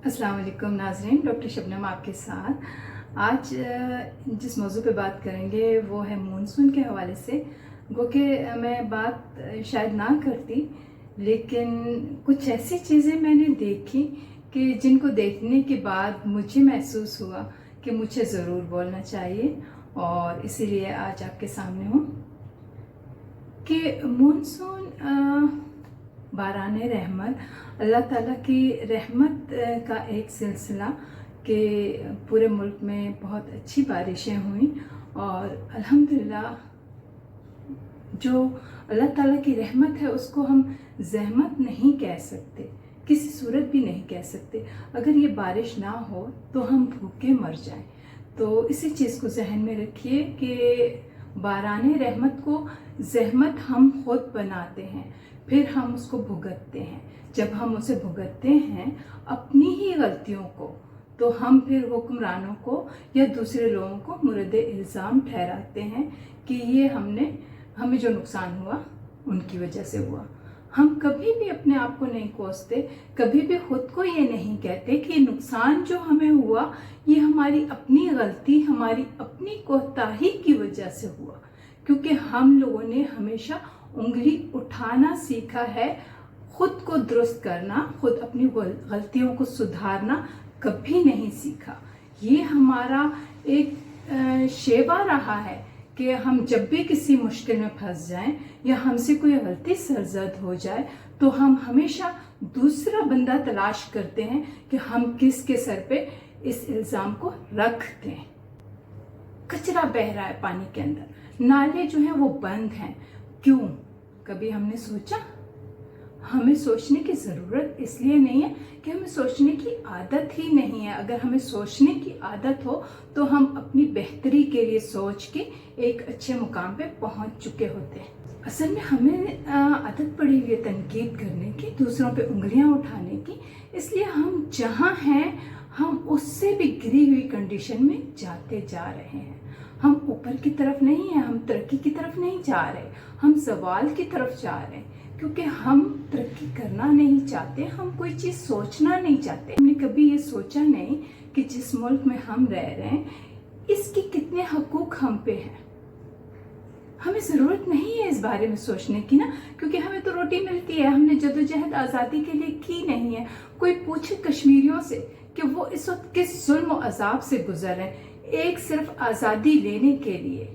अस्सलाम वालेकुम नाज़रीन, डॉक्टर शबनम आपके साथ। आज जिस मौजू पे बात करेंगे वो है मानसून के हवाले से। गो कि मैं बात शायद ना करती, लेकिन कुछ ऐसी चीज़ें मैंने देखी कि जिनको देखने के बाद मुझे महसूस हुआ कि मुझे ज़रूर बोलना चाहिए, और इसीलिए आज आपके सामने हूँ कि मानसून बारान रहमत, अल्लाह ताला की रहमत का एक सिलसिला कि पूरे मुल्क में बहुत अच्छी बारिशें हुई। और अल्हम्दुलिल्लाह, जो अल्लाह ताला की रहमत है उसको हम ज़हमत नहीं कह सकते, किसी सूरत भी नहीं कह सकते। अगर ये बारिश ना हो तो हम भूखे मर जाएं। तो इसी चीज़ को जहन में रखिए कि बारान रहमत को ज़हमत हम खुद बनाते हैं, फिर हम उसको भुगतते हैं। जब हम उसे भुगतते हैं अपनी ही गलतियों को, तो हम फिर हुक्मरानों को या दूसरे लोगों को मुर्द इल्ज़ाम ठहराते हैं कि ये हमें जो नुकसान हुआ उनकी वजह से हुआ। हम कभी भी अपने आप को नहीं कोसते, कभी भी खुद को ये नहीं कहते कि नुकसान जो हमें हुआ ये हमारी अपनी गलती, हमारी अपनी कोताही की वजह से हुआ। क्योंकि हम लोगों ने हमेशा उंगली उठाना सीखा है, खुद को दुरुस्त करना, खुद अपनी गलतियों को सुधारना कभी नहीं सीखा। ये हमारा एक शेवा रहा है कि हम जब भी किसी मुश्किल में फंस जाएं या हमसे कोई गलती सरजद हो जाए तो हम हमेशा दूसरा बंदा तलाश करते हैं कि हम किसके सर पे इस इल्ज़ाम को रख दें। कचरा बह रहा है पानी के अंदर, नाले जो हैं वो बंद हैं, क्यों? कभी हमने सोचा? हमें सोचने की ज़रूरत इसलिए नहीं है कि हमें सोचने की आदत ही नहीं है। अगर हमें सोचने की आदत हो तो हम अपनी बेहतरी के लिए सोच के एक अच्छे मुकाम पे पहुंच चुके होते हैं। असल में हमें आदत पड़ी हुई है तनकीद करने की, दूसरों पे उंगलियां उठाने की। इसलिए हम जहां हैं हम उससे भी गिरी हुई कंडीशन में जाते जा रहे हैं। हम ऊपर की तरफ नहीं है, हम तरक्की की तरफ नहीं जा रहे, हम ज़वाल की तरफ जा रहे हैं। क्योंकि हम तरक्की करना नहीं चाहते, हम कोई चीज़ सोचना नहीं चाहते। हमने कभी ये सोचा नहीं कि जिस मुल्क में हम रह रहे हैं इसके कितने हकूक हम पे हैं। हमें ज़रूरत नहीं है इस बारे में सोचने की ना, क्योंकि हमें तो रोटी मिलती है, हमने जदोजहद आज़ादी के लिए की नहीं है। कोई पूछे कश्मीरियों से कि वो इस वक्त किस जुल्म और अजाब से गुजर रहे हैं, एक सिर्फ आज़ादी लेने के लिए।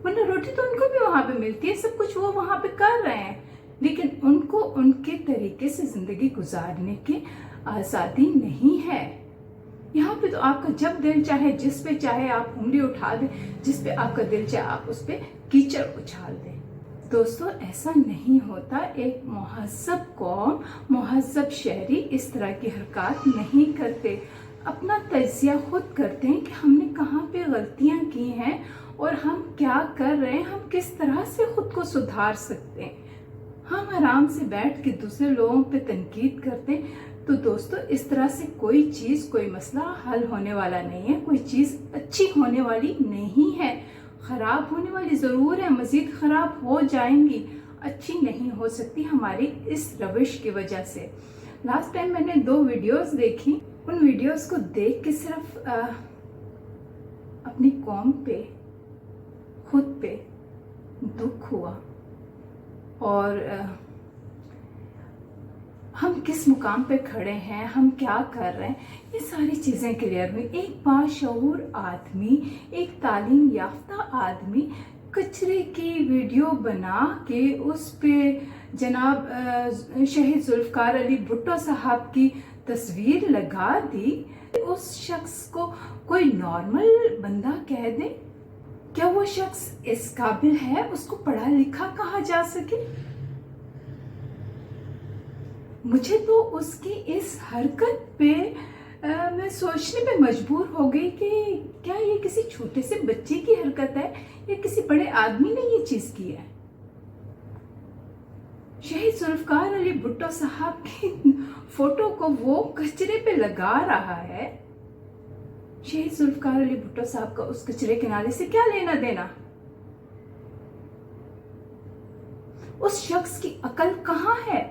वरना रोटी तो उनको भी वहां पे मिलती है, सब कुछ वो वहां पे कर रहे हैं, लेकिन उनको उनके तरीके से जिंदगी गुजारने की आज़ादी नहीं है। यहाँ पे तो आपका जब दिल चाहे, जिस पे चाहे आप उंगली उठा दें, जिस पे आपका दिल चाहे आप उस पे कीचड़ उछाल दें। दोस्तों, ऐसा नहीं होता। एक मुहज़्ज़ब कौम, मुहज़्ज़ब शहरी इस तरह की हरकत नहीं करते। अपना तजिया खुद करते हैं कि हमने कहाँ पे गलतियाँ की हैं और हम क्या कर रहे हैं, हम किस तरह से खुद को सुधार सकते हैं। हम आराम से बैठ के दूसरे लोगों पे तनकीद करते हैं। तो दोस्तों, इस तरह से कोई चीज़, कोई मसला हल होने वाला नहीं है, कोई चीज़ अच्छी होने वाली नहीं है। ख़राब होने वाली ज़रूर है, मज़ीद ख़राब हो जाएंगी, अच्छी नहीं हो सकती हमारी इस रविश की वजह से। लास्ट टाइम मैंने 2 वीडियोस देखी, उन वीडियोस को देख के सिर्फ अपनी कौम पे, खुद पे दुख हुआ और हम किस मुकाम पे खड़े हैं, हम क्या कर रहे हैं, ये सारी चीज़ें क्लियर हुई। एक बाशऊर आदमी, एक तालीम याफ्ता आदमी कचरे की वीडियो बना के उस पे जनाब शहीद जुल्फ़कार अली भुट्टो साहब की तस्वीर लगा दी। उस शख्स को कोई नॉर्मल बंदा कह दे, क्या वो शख्स इस काबिल है उसको पढ़ा लिखा कहा जा सके? मुझे तो उसकी इस हरकत पे मैं सोचने पे मजबूर हो गई कि क्या ये किसी छोटे से बच्चे की हरकत है या किसी बड़े आदमी ने ये चीज की है। शहीद जुल्फ़कार अली भुट्टो साहब की फोटो को वो कचरे पे लगा रहा है। शहीद जुल्फ़कार अली भुट्टो साहब का उस कचरे के नाले से क्या लेना देना? उस शख्स की अकल कहाँ है?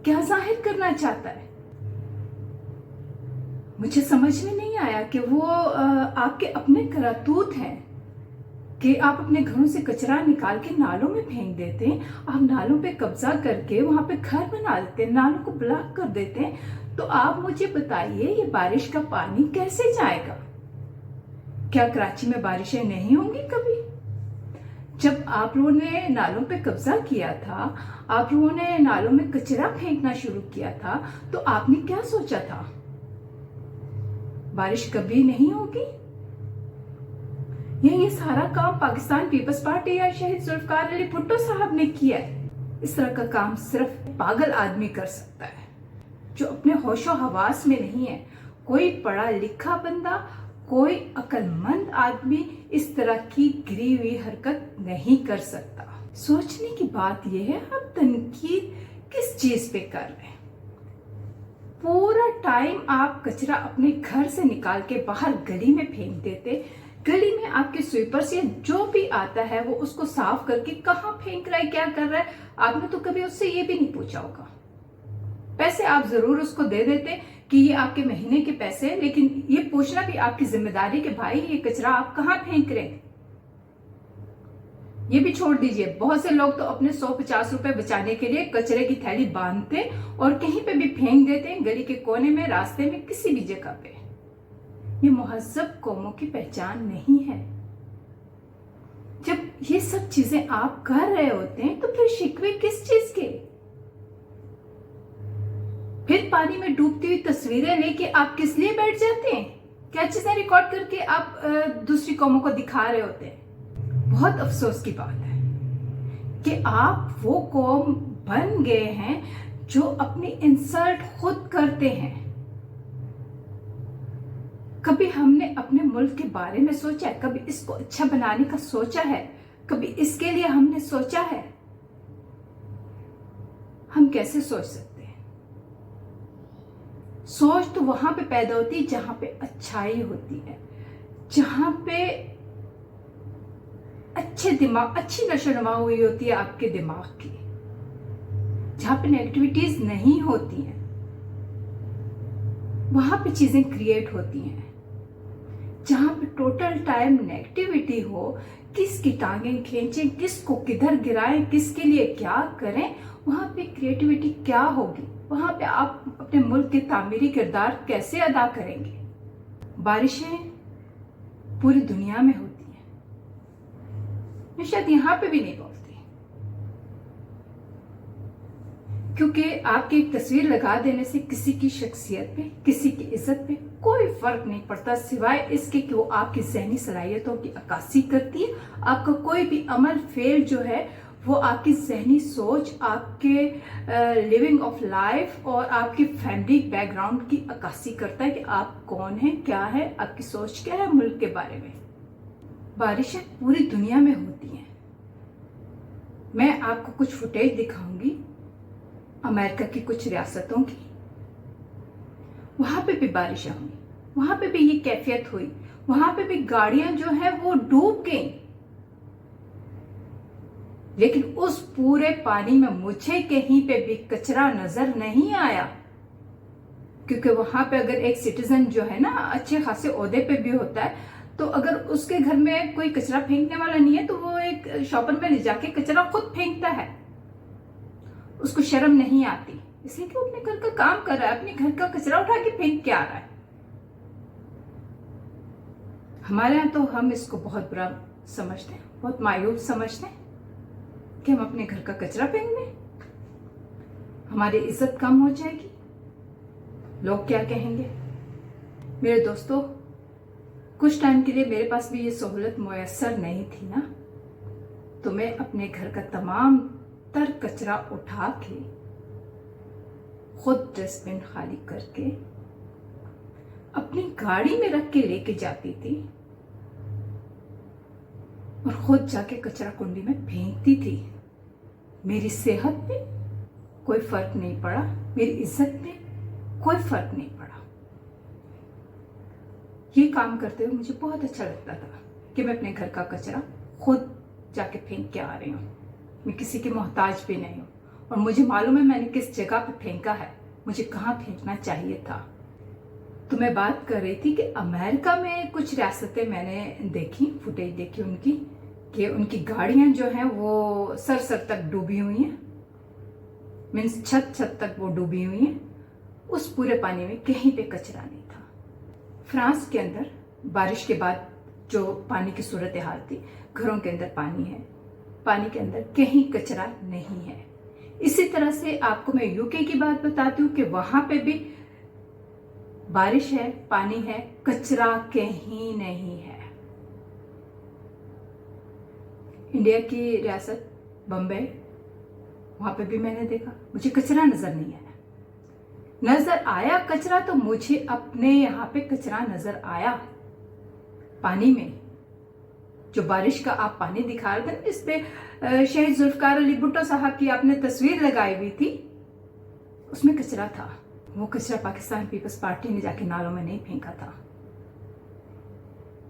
क्या जाहिर करना चाहता है? मुझे समझ में नहीं आया कि वो आपके अपने करतूत हैं कि आप अपने घरों से कचरा निकाल के नालों में फेंक देते हैं। आप नालों पे कब्जा करके वहां पे घर बना देते हैं, नालों को ब्लॉक कर देते हैं। तो आप मुझे बताइए, ये बारिश का पानी कैसे जाएगा? क्या कराची में बारिशें नहीं होंगी कभी? जब आप लोगों ने नालों पे कब्जा किया था, आप लोगों ने नालों में कचरा फेंकना शुरू किया था, तो आपने क्या सोचा था? बारिश कभी नहीं होगी? ये सारा काम पाकिस्तान पीपल्स पार्टी या शहीद जुल्फकार अली भुट्टो साहब ने किया है। इस तरह का काम सिर्फ पागल आदमी कर सकता है, जो अपने होशो हवास में नहीं है। कोई पढ़ा लिखा बंदा, कोई अक्लमंद आदमी इस तरह की गिरी हुई हरकत नहीं कर सकता। सोचने की बात यह है, आप तनकीद किस चीज पे कर रहे हैं? पूरा टाइम आप कचरा अपने घर से निकाल के बाहर गली में फेंक देते। गली में आपके स्वीपर से जो भी आता है वो उसको साफ करके कहाँ फेंक रहा है, क्या कर रहा है, आपने तो कभी उससे ये भी नहीं पूछा होगा। पैसे आप जरूर उसको दे देते कि ये आपके महीने के पैसे हैं, लेकिन ये पूछना भी आपकी जिम्मेदारी कि भाई ये कचरा आप कहाँ फेंक रहे हैं। ये भी छोड़ दीजिए, बहुत से लोग तो अपने 100-50 रुपए बचाने के लिए कचरे की थैली बांधते और कहीं पे भी फेंक देते हैं, गली के कोने में, रास्ते में, किसी भी जगह पे। ये मुहज्जब कौमों की पहचान नहीं है। जब ये सब चीजें आप कर रहे होते हैं तो फिर शिकवे किस चीज के? फिर पानी में डूबती हुई तस्वीरें लेके आप किस लिए बैठ जाते हैं? क्या चीजें रिकॉर्ड करके आप दूसरी कौमों को दिखा रहे होते हैं? बहुत अफसोस की बात है कि आप वो कौम बन गए हैं जो अपनी इंसल्ट खुद करते हैं। कभी हमने अपने मुल्क के बारे में सोचा है? कभी इसको अच्छा बनाने का सोचा है? कभी इसके लिए हमने सोचा है? हम कैसे सोच सकते हैं? सोच तो वहां पे पैदा होती है जहां पे अच्छाई होती है, जहां पे अच्छे दिमाग, अच्छी नशोनुमा हुई होती है आपके दिमाग की, जहां पे नेगेटिविटीज नहीं होती हैं, वहां पे चीजें क्रिएट होती हैं। जहां पे टोटल टाइम नेगेटिविटी हो, किसकी टांगें खींचें, किसको किधर गिराएं, किसके लिए क्या करें, वहां पे क्रिएटिविटी क्या होगी? वहां पे आप अपने मुल्क के तामीरी किरदार कैसे अदा करेंगे? बारिशें पूरी दुनिया में होती हैं, मैं शायद यहां पे भी नहीं बोलती, क्योंकि आपकी एक तस्वीर लगा देने से किसी की शख्सियत पे, किसी की इज्जत पे कोई फर्क नहीं पड़ता, सिवाय इसके कि वो आपकी ज़हनी सलाहियतों की अक्कासी करती है। आपका कोई भी अमल फेल जो है वो आपकी ज़हनी सोच, आपके लिविंग ऑफ लाइफ और आपकी फैमिली बैकग्राउंड की अक्कासी करता है कि आप कौन हैं, क्या है, आपकी सोच क्या है मुल्क के बारे में। बारिशें पूरी दुनिया में होती हैं। मैं आपको कुछ फुटेज दिखाऊंगी अमेरिका की कुछ रियासतों की, वहां पे भी बारिशें हुई, वहां पे भी ये कैफियत हुई, वहां पे भी गाड़ियां जो है वो डूब गई, लेकिन उस पूरे पानी में मुझे कहीं पे भी कचरा नजर नहीं आया। क्योंकि वहां पे अगर एक सिटीजन जो है ना अच्छे खासे ओहदे पे भी होता है, तो अगर उसके घर में कोई कचरा फेंकने वाला नहीं है तो वो एक शॉपर में ले जाके कचरा खुद फेंकता है, उसको शर्म नहीं आती, इसलिए कि वो अपने घर का काम कर रहा है, अपने घर का कचरा उठा के फेंक के आ रहा है। हमारे यहाँ तो हम इसको बहुत बुरा समझते हैं, बहुत मायूब समझते हैं कि हम अपने घर का कचरा फेंक दें, हमारी इज्जत कम हो जाएगी, लोग क्या कहेंगे। मेरे दोस्तों, कुछ टाइम के लिए मेरे पास भी ये सहूलत मुयस्सर नहीं थी ना, तो मैं अपने घर का तमाम तर कचरा उठा के खुद डस्टबिन खाली करके अपनी गाड़ी में रख के लेके जाती थी और खुद जाके कचरा कुंडी में फेंकती थी। मेरी सेहत पे कोई फर्क नहीं पड़ा, मेरी इज्जत पे कोई फर्क नहीं पड़ा। ये काम करते हुए मुझे बहुत अच्छा लगता था कि मैं अपने घर का कचरा खुद जाके फेंक के आ रही हूँ, मैं किसी की मोहताज भी नहीं हूँ, और मुझे मालूम है मैंने किस जगह पे फेंका है, मुझे कहाँ फेंकना चाहिए था। तो मैं बात कर रही थी कि अमेरिका में कुछ रियासतें मैंने देखी, फुटेज देखी उनकी, कि उनकी गाड़ियां जो हैं वो सर सर तक डूबी हुई हैं, मीन्स छत छत तक वो डूबी हुई हैं। उस पूरे पानी में कहीं पे कचरा नहीं था। फ्रांस के अंदर बारिश के बाद जो पानी की सूरत हाल थी, घरों के अंदर पानी है, पानी के अंदर कहीं कचरा नहीं है। इसी तरह से आपको मैं यूके की बात बताती हूँ कि वहां पे भी बारिश है, पानी है, कचरा कहीं नहीं है। इंडिया की रियासत बम्बई, वहां पे भी मैंने देखा, मुझे कचरा नजर नहीं आया। नजर आया कचरा तो मुझे अपने यहाँ पे कचरा नजर आया पानी में। जो बारिश का आप पानी दिखा रहे थे, इस पे शहीद जुल्फकार अली भुट्टो साहब की आपने तस्वीर लगाई हुई थी, उसमें कचरा था। वो कचरा पाकिस्तान पीपल्स पार्टी ने जाके नालों में नहीं फेंका था।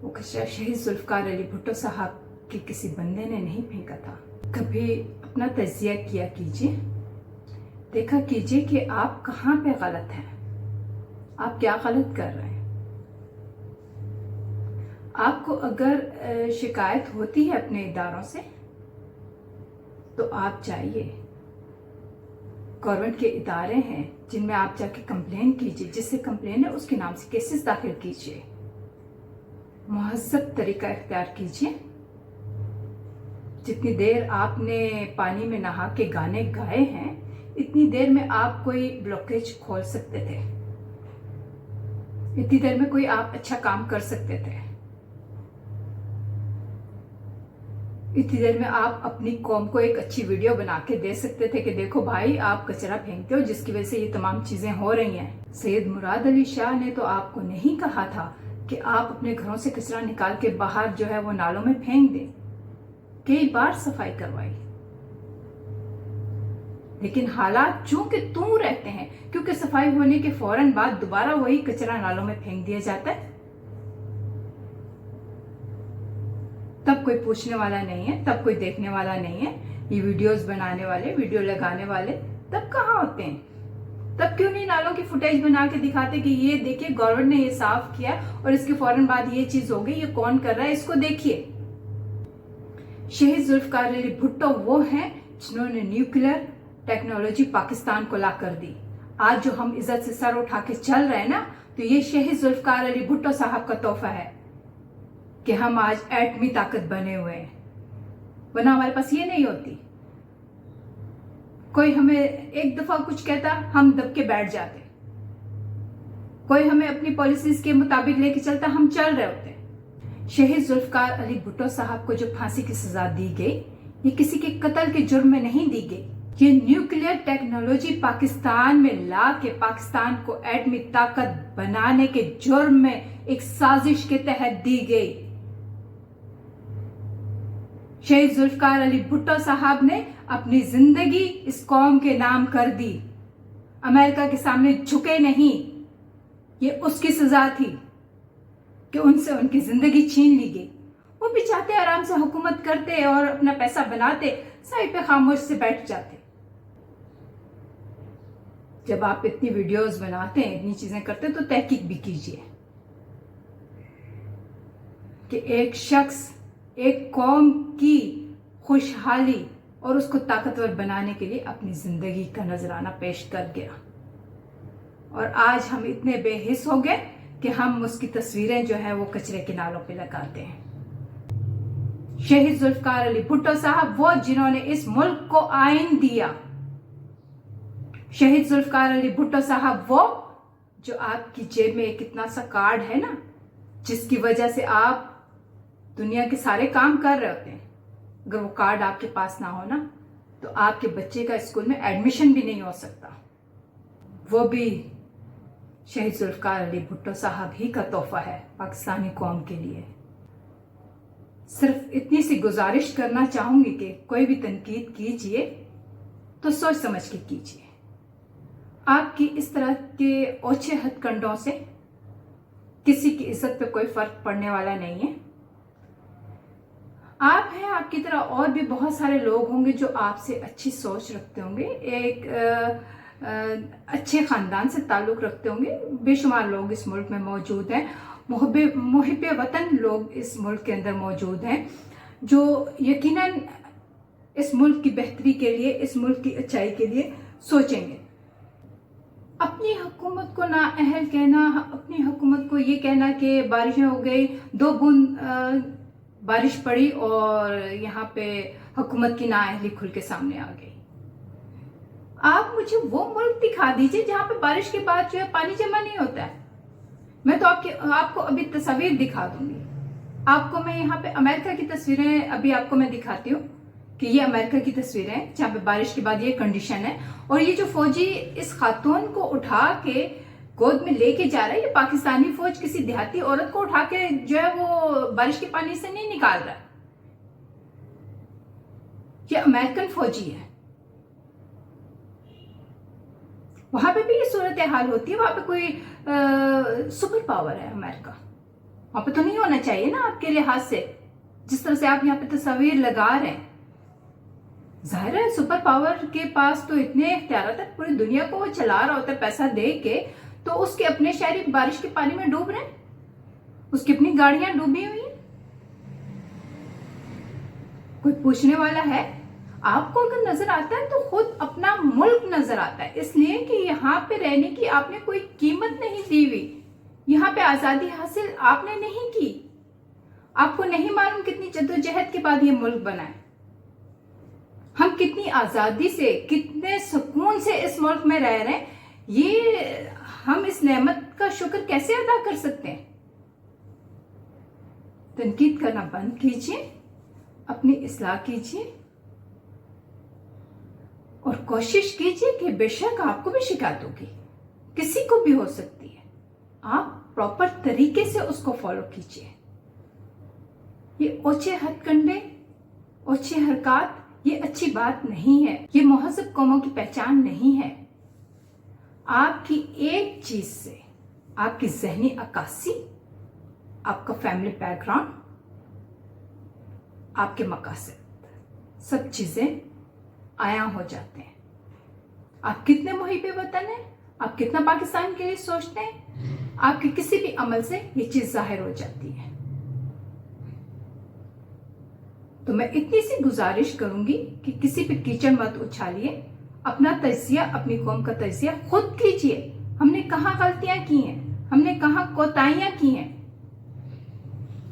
वो कचरा शहीद जुल्फकार अली भुट्टो साहब के किसी बंदे ने नहीं फेंका था। कभी अपना तजिया किया कीजिए, देखा कीजिए कि आप कहाँ पे गलत हैं, आप क्या गलत कर रहे हैं। आपको अगर शिकायत होती है अपने इदारों से तो आप जाइए, गवर्नमेंट के इदारे हैं जिनमें आप जाके कंप्लेन कीजिए, जिससे कंप्लेन है उसके नाम से केसेस दाखिल कीजिए, मुहज़्ज़ब तरीका इख्तियार कीजिए। जितनी देर आपने पानी में नहा के गाने गाए हैं, इतनी देर में आप कोई ब्लॉकेज खोल सकते थे, इतनी देर में कोई आप अच्छा काम कर सकते थे, इतनी देर में आप अपनी कौम को एक अच्छी वीडियो बना के दे सकते थे कि देखो भाई, आप कचरा फेंकते हो जिसकी वजह से ये तमाम चीजें हो रही हैं। सैयद मुराद अली शाह ने तो आपको नहीं कहा था कि आप अपने घरों से कचरा निकाल के बाहर जो है वो नालों में फेंक दें। कई बार सफाई करवाई, लेकिन हालात चूंकि तू रहते हैं, क्योंकि सफाई होने के फौरन बाद दोबारा वही कचरा नालों में फेंक दिया जाता है। तब कोई पूछने वाला नहीं है, तब कोई देखने वाला नहीं है। ये वीडियोस बनाने वाले, वीडियो लगाने वाले तब कहाँ होते हैं? तब क्यों नहीं नालों की फुटेज बना के दिखाते कि ये देखिए गवर्नमेंट ने ये साफ किया और इसके फौरन बाद ये चीज हो गई, ये कौन कर रहा है, इसको देखिए। शहीद जुल्फकार अली भुट्टो वो हैं जिन्होंने न्यूक्लियर टेक्नोलॉजी पाकिस्तान को ला कर दी। आज जो हम इज्जत से सर उठा के चल रहे हैं ना, तो ये शहीद जुल्फकार अली भुट्टो साहब का तोहफा है कि हम आज एटमी ताकत बने हुए हैं, वरना हमारे पास ये नहीं होती। कोई हमें एक दफा कुछ कहता, हम दब के बैठ जाते। कोई हमें अपनी पॉलिसीज के मुताबिक लेके चलता, हम चल रहे होते। शहीद जुल्फकार अली भुट्टो साहब को जो फांसी की सजा दी गई, ये किसी के कत्ल के जुर्म में नहीं दी गई। ये न्यूक्लियर टेक्नोलॉजी पाकिस्तान में ला के पाकिस्तान को एटमी ताकत बनाने के जुर्म में एक साजिश के तहत दी गई। शहीद जुल्फकार अली भुट्टो साहब ने अपनी जिंदगी इस कौम के नाम कर दी, अमेरिका के सामने झुके नहीं। ये उसकी सजा थी कि उनसे उनकी जिंदगी छीन ली गई। वो भी चाहते आराम से हुकूमत करते और अपना पैसा बनाते, साइड पे खामोश से बैठ जाते। जब आप इतनी वीडियोस बनाते हैं, इतनी चीजें करते हैं, तो तहकीक भी कीजिए कि एक शख्स एक कौम की खुशहाली और उसको ताकतवर बनाने के लिए अपनी जिंदगी का नजराना पेश कर गया, और आज हम इतने बेहिस हो गए कि हम उसकी तस्वीरें जो है वो कचरे के नालों पे लगाते हैं। शहीद जुल्फकार अली भुट्टो साहब वो जिन्होंने इस मुल्क को आइन दिया। शहीद जुल्फकार अली भुट्टो साहब वो जो आपकी जेब में एक इतना सा कार्ड है ना, जिसकी वजह से आप दुनिया के सारे काम कर रहे होते हैं। अगर वो कार्ड आपके पास ना हो ना, तो आपके बच्चे का स्कूल में एडमिशन भी नहीं हो सकता। वो भी शहीद जुल्फकार अली भुट्टो साहब ही का तोहफा है पाकिस्तानी कौम के लिए। सिर्फ इतनी सी गुजारिश करना चाहूंगी कि कोई भी तनकीद कीजिए तो सोच समझ के कीजिए। आपकी इस तरह के ओछे हथकंडों से किसी की इज्जत पे कोई फर्क पड़ने वाला नहीं है। आप हैं, आपकी तरह और भी बहुत सारे लोग होंगे जो आपसे अच्छी सोच रखते होंगे। एक अच्छे ख़ानदान से ताल्लुक़ रखते होंगे। बेशुमार लोग इस मुल्क में मौजूद हैं, मुहिब वतन लोग इस मुल्क के अंदर मौजूद हैं, जो यकीनन इस मुल्क की बेहतरी के लिए, इस मुल्क की अच्छाई के लिए सोचेंगे। अपनी हुकूमत को नाअहल कहना, अपनी हुकूमत को ये कहना कि बारिशें हो गई, 2 बूंद बारिश पड़ी और यहाँ पे हुकूमत की नाअहली खुल के सामने आ गई। आप मुझे वो मुल्क दिखा दीजिए जहाँ पे बारिश के बाद जो है पानी जमा नहीं होता है। मैं तो आपको अभी तस्वीर दिखा दूंगी। आपको मैं यहाँ पे अमेरिका की तस्वीरें अभी आपको मैं दिखाती हूँ कि ये अमेरिका की तस्वीरें हैं जहाँ पे बारिश के बाद ये कंडीशन है। और ये जो फौजी इस खातून को उठा के गोद में लेके जा रहा है, ये पाकिस्तानी फौज किसी देहाती औरत को उठा के जो है वो बारिश के पानी से नहीं निकाल रहा है, ये अमेरिकन फौजी है। वहां पे भी ये सूरत हाल होती है। वहां पे कोई सुपर पावर है अमेरिका, वहां पे तो नहीं होना चाहिए ना आपके लिहाज से, जिस तरह से आप यहाँ पे तस्वीर लगा रहे हैं। जाहिर है सुपर पावर के पास तो इतने इख्तियार है, पूरी दुनिया को वो चला रहा होता है पैसा दे के, तो उसके अपने शहरी बारिश के पानी में डूब रहे हैं, उसकी अपनी गाड़ियां डूबी हुई हैं। कोई पूछने वाला है? आपको अगर नजर आता है तो खुद अपना मुल्क नजर आता है, इसलिए कि यहाँ पे रहने की आपने कोई कीमत नहीं दी हुई, यहाँ पे आजादी हासिल आपने नहीं की। आपको नहीं मालूम कितनी जद्दोजहद के बाद ये मुल्क बना है। हम कितनी आजादी से, कितने सुकून से इस मुल्क में रह रहे हैं, ये हम इस नेमत का शुक्र कैसे अदा कर सकते हैं? तनकीद करना बंद कीजिए, अपनी इस्लाह कीजिए और कोशिश कीजिए कि बेशक आपको भी शिकायत होगी, किसी को भी हो सकती है, आप प्रॉपर तरीके से उसको फॉलो कीजिए। ये ओछे हथकंडे, ओछे हरकत, ये अच्छी बात नहीं है, ये महज़ब कौमों की पहचान नहीं है। आपकी एक चीज से, आपकी ज़हनी अक्कासी, आपका फैमिली बैकग्राउंड, आपके मकासद, सब चीजें आया हो जाते हैं। आप कितने मुहिब वतन हैं, आप कितना पाकिस्तान के लिए सोचते हैं, आपके किसी भी अमल से ये चीज जाहिर हो जाती है। तो मैं इतनी सी गुजारिश करूंगी कि किसी पे कीचड़ मत उछालिए, अपना तजिया, अपनी कौम का तजिया खुद कीजिए। हमने कहाँ गलतियां की हैं, हमने कहाँ कोताहियां की हैं,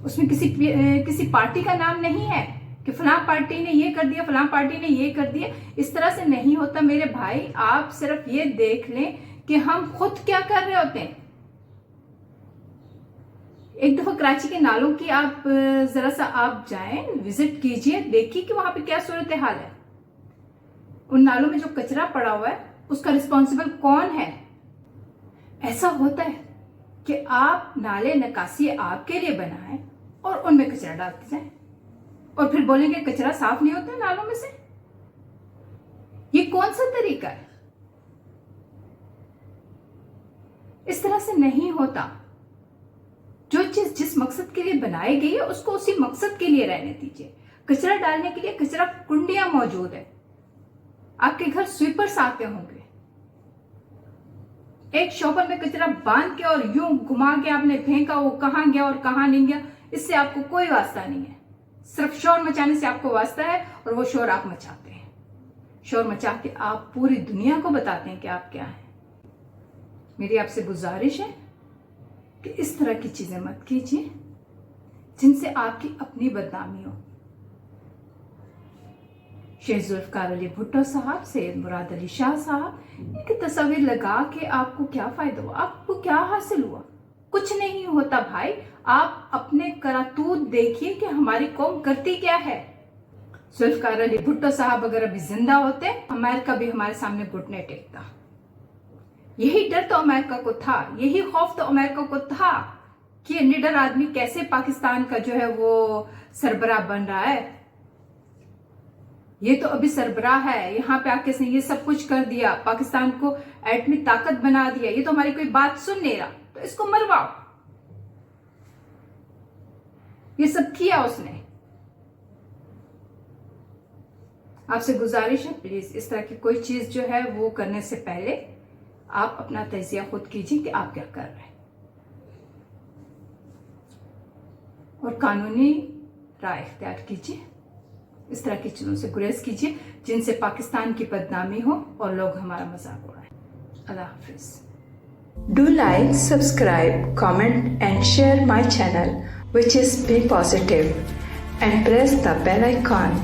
उसमें किसी पार्टी का नाम नहीं है कि फलां पार्टी ने ये कर दिया, फलां पार्टी ने ये कर दिया। इस तरह से नहीं होता मेरे भाई। आप सिर्फ ये देख लें कि हम खुद क्या कर रहे होते हैं। एक दफा कराची के नालों की आप जरा सा आप जाएं, विजिट कीजिए, देखिए कि वहां पे क्या सूरत हाल है। उन नालों में जो कचरा पड़ा हुआ है उसका रिस्पॉन्सिबल कौन है? ऐसा होता है कि आप नाले निकासी आपके लिए बनाएं और उनमें कचरा डालते जाएं और फिर बोलेंगे कचरा साफ नहीं होता नालों में से। ये कौन सा तरीका है? इस तरह से नहीं होता। जो चीज जिस मकसद के लिए बनाई गई है उसको उसी मकसद के लिए रहने दीजिए। कचरा डालने के लिए कचरा कुंडियां मौजूद है, आपके घर स्वीपर्स आते होंगे। एक शॉपर में कचरा बांध के और यूं घुमा के आपने फेंका, वो कहां गया और कहां नहीं गया, इससे आपको कोई वास्ता नहीं है। सिर्फ शोर मचाने से आपको वास्ता है और वो शोर आप मचाते हैं। शोर मचा के आप पूरी दुनिया को बताते हैं कि आप क्या हैं। मेरी आपसे गुजारिश है कि इस तरह की चीजें मत कीजिए जिनसे आपकी अपनी बदनामी हो। शेख जुल्फकार अली भुट्टो साहब, सैयद मुराद अली शाह साहब, इनकी तस्वीर लगा के आपको क्या फायदा हुआ? आपको क्या हासिल हुआ? कुछ नहीं होता भाई। आप अपने करातूत देखिए कि हमारी कौम करती क्या है। जुल्फकार अली भुट्टो साहब अगर अभी जिंदा होते, अमेरिका भी हमारे सामने घुटने टेकता। यही डर तो अमेरिका को था, यही खौफ तो अमेरिका को था कि ये निडर आदमी कैसे पाकिस्तान का जो है वो सरबराह बन रहा है। ये तो अभी सरबराह है, यहाँ पे आके इसने ये सब कुछ कर दिया, पाकिस्तान को एटमी ताकत बना दिया, ये तो हमारी कोई बात सुन नहीं रहा, तो इसको मरवाओ। ये सब किया उसने। آپ سے گزارش ہے پلیز اس طرح کی کوئی چیز جو ہے وہ کرنے سے پہلے آپ اپنا تجزیہ خود کیجیے کہ آپ کیا کر رہے ہیں، اور قانونی رائے اختیار کیجیے. اس طرح کی چیزوں سے گریز کیجیے جن سے پاکستان کی بدنامی ہو اور لوگ ہمارا مذاق اڑائیں. اللہ حافظ. Do like, subscribe, comment and share my channel, which is Be Positive, and press the bell icon.